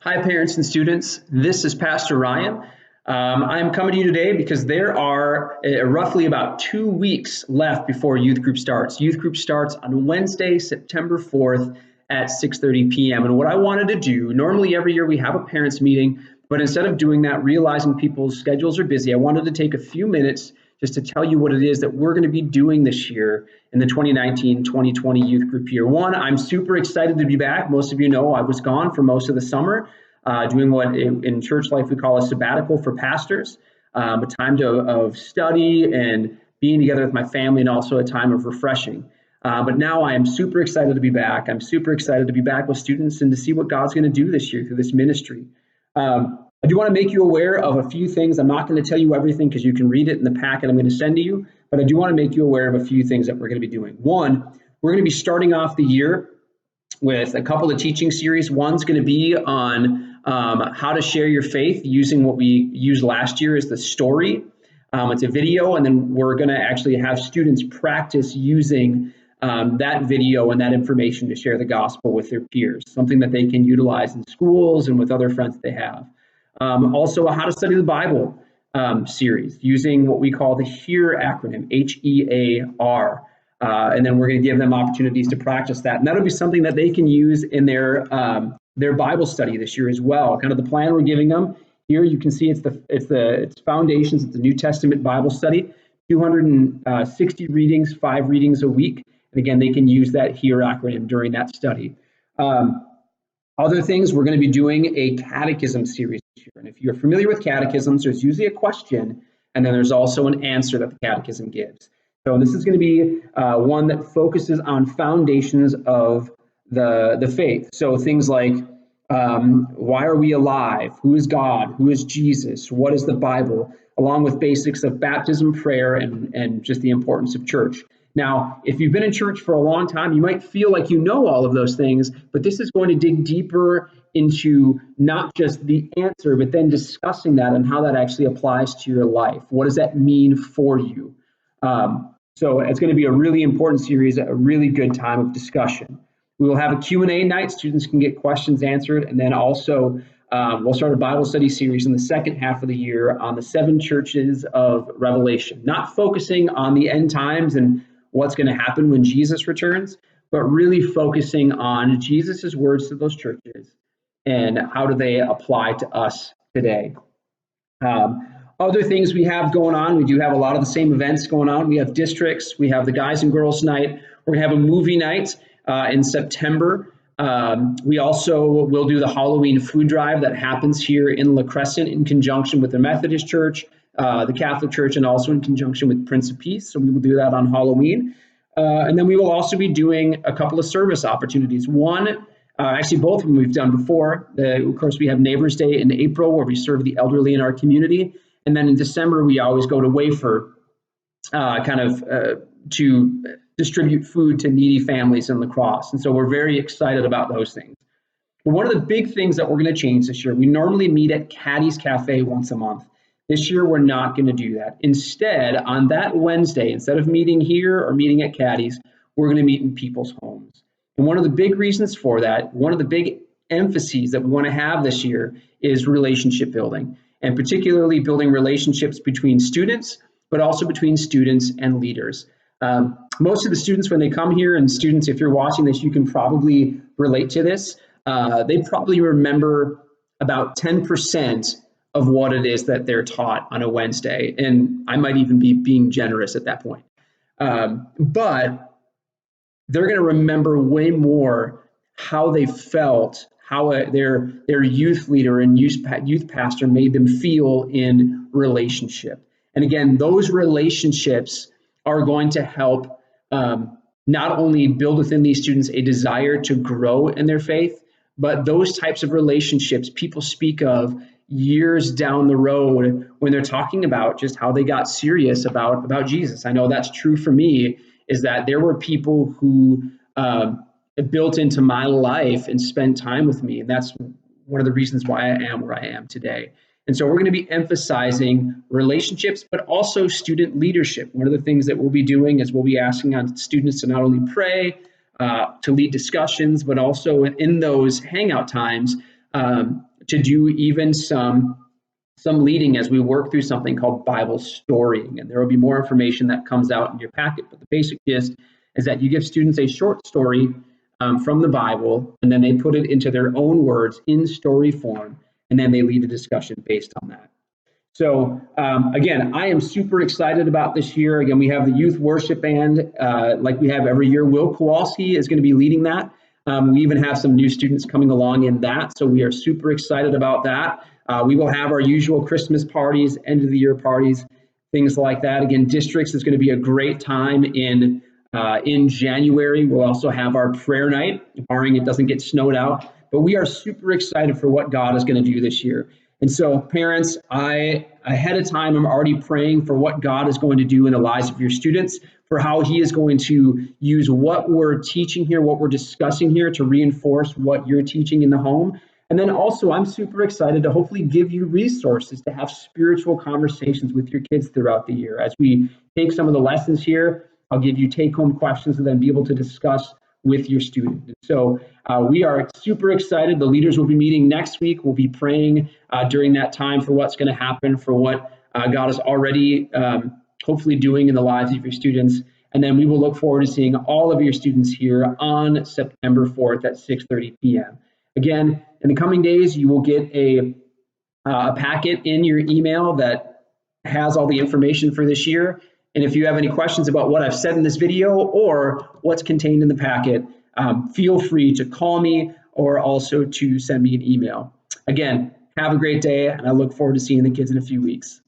Hi, parents and students. This is Pastor Ryan. I'm coming to you today because there are roughly about 2 weeks left before youth group starts. Youth group starts on Wednesday, September 4th at 6:30 p.m. And what I wanted to do, normally every year we have a parents meeting, but instead of doing that, realizing people's schedules are busy, I wanted to take a few minutes just to tell you what it is that we're going to be doing this year in the 2019-2020 youth group year. One, I'm super excited to be back. Most of you know I was gone for most of the summer, doing what in church life we call a sabbatical for pastors, a time of study and being together with my family, and also a time of refreshing. But now I am super excited to be back. I'm super excited to be back with students and to see what God's going to do this year through this ministry. I do want to make you aware of a few things. I'm not going to tell you everything because you can read it in the packet I'm going to send to you, but I do want to make you aware of a few things that we're going to be doing. One, we're going to be starting off the year with a couple of teaching series. One's going to be on how to share your faith using what we used last year as the story. It's a video, and then we're going to actually have students practice using that video and that information to share the gospel with their peers, something that they can utilize in schools and with other friends that they have. Also, a How to Study the Bible series using what we call the HEAR acronym, HEAR. And then we're going to give them opportunities to practice that. And that'll be something that they can use in their Bible study this year as well. Kind of the plan we're giving them. Here you can see it's Foundations. It's a New Testament Bible study, 260 readings, 5 readings a week. And again, they can use that HEAR acronym during that study. Other things, we're going to be doing a catechism series this year. And if you're familiar with catechisms, there's usually a question, and then there's also an answer that the catechism gives. So this is going to be one that focuses on foundations of the faith. So things like, why are we alive? Who is God? Who is Jesus? What is the Bible? Along with basics of baptism, prayer, and just the importance of church. Now, if you've been in church for a long time, you might feel like you know all of those things, but this is going to dig deeper into not just the answer, but then discussing that and how that actually applies to your life. What does that mean for you? So it's going to be a really important series, a really good time of discussion. We will have a Q&A night. Students can get questions answered. And then also we'll start a Bible study series in the second half of the year on the 7 churches of Revelation, not focusing on the end times and what's going to happen when Jesus returns, but really focusing on Jesus's words to those churches and how do they apply to us today. Other things we have going on, we do have a lot of the same events going on. We have districts, we have the Guys and Girls Night. We're going to have a movie night in September. We also will do the Halloween food drive that happens here in La Crescent in conjunction with the Methodist Church, the Catholic Church, and also in conjunction with Prince of Peace. So we will do that on Halloween. And then we will also be doing a couple of service opportunities. One, actually both of them we've done before. Of course, we have Neighbors Day in April where we serve the elderly in our community. And then in December, we always go to Wafer to distribute food to needy families in La Crosse. And so we're very excited about those things. But one of the big things that we're going to change this year, we normally meet at Caddy's Cafe once a month. This year, we're not going to do that. Instead, on that Wednesday, instead of meeting here or meeting at Caddy's, we're going to meet in people's homes. And one of the big reasons for that, one of the big emphases that we want to have this year is relationship building, and particularly building relationships between students, but also between students and leaders. Most of the students, when they come here, and students, if you're watching this, you can probably relate to this. They probably remember about 10% of what it is that they're taught on a Wednesday. And I might even be being generous at that point. But they're going to remember way more how they felt, how their youth leader and youth pastor made them feel in relationship. And again, those relationships are going to help not only build within these students a desire to grow in their faith, but those types of relationships people speak of years down the road when they're talking about just how they got serious about Jesus. I know that's true for me, is that there were people who built into my life and spent time with me. And that's one of the reasons why I am where I am today. And so we're going to be emphasizing relationships, but also student leadership. One of the things that we'll be doing is we'll be asking on students to not only pray, to lead discussions, but also in those hangout times, to do even some leading as we work through something called Bible storying. And there will be more information that comes out in your packet. But the basic gist is that you give students a short story from the Bible, and then they put it into their own words in story form, and then they lead a discussion based on that. So again, I am super excited about this year. Again, we have the youth worship band like we have every year. Will Kowalski is going to be leading that. We even have some new students coming along in that. So we are super excited about that. We will have our usual Christmas parties, end of the year parties, things like that. Again, districts is going to be a great time in January. We'll also have our prayer night, barring it doesn't get snowed out. But we are super excited for what God is going to do this year. And so, parents, ahead of time, I'm already praying for what God is going to do in the lives of your students, for how he is going to use what we're teaching here, what we're discussing here to reinforce what you're teaching in the home. And then also, I'm super excited to hopefully give you resources to have spiritual conversations with your kids throughout the year. As we take some of the lessons here, I'll give you take-home questions and then be able to discuss with your student. So we are super excited. The leaders will be meeting next week. We'll be praying during that time for what's going to happen, for what God is already hopefully doing in the lives of your students. And then we will look forward to seeing all of your students here on September 4th at 6:30 p.m. Again, in the coming days, you will get a packet in your email that has all the information for this year. And if you have any questions about what I've said in this video or what's contained in the packet, feel free to call me or also to send me an email. Again, have a great day, and I look forward to seeing the kids in a few weeks.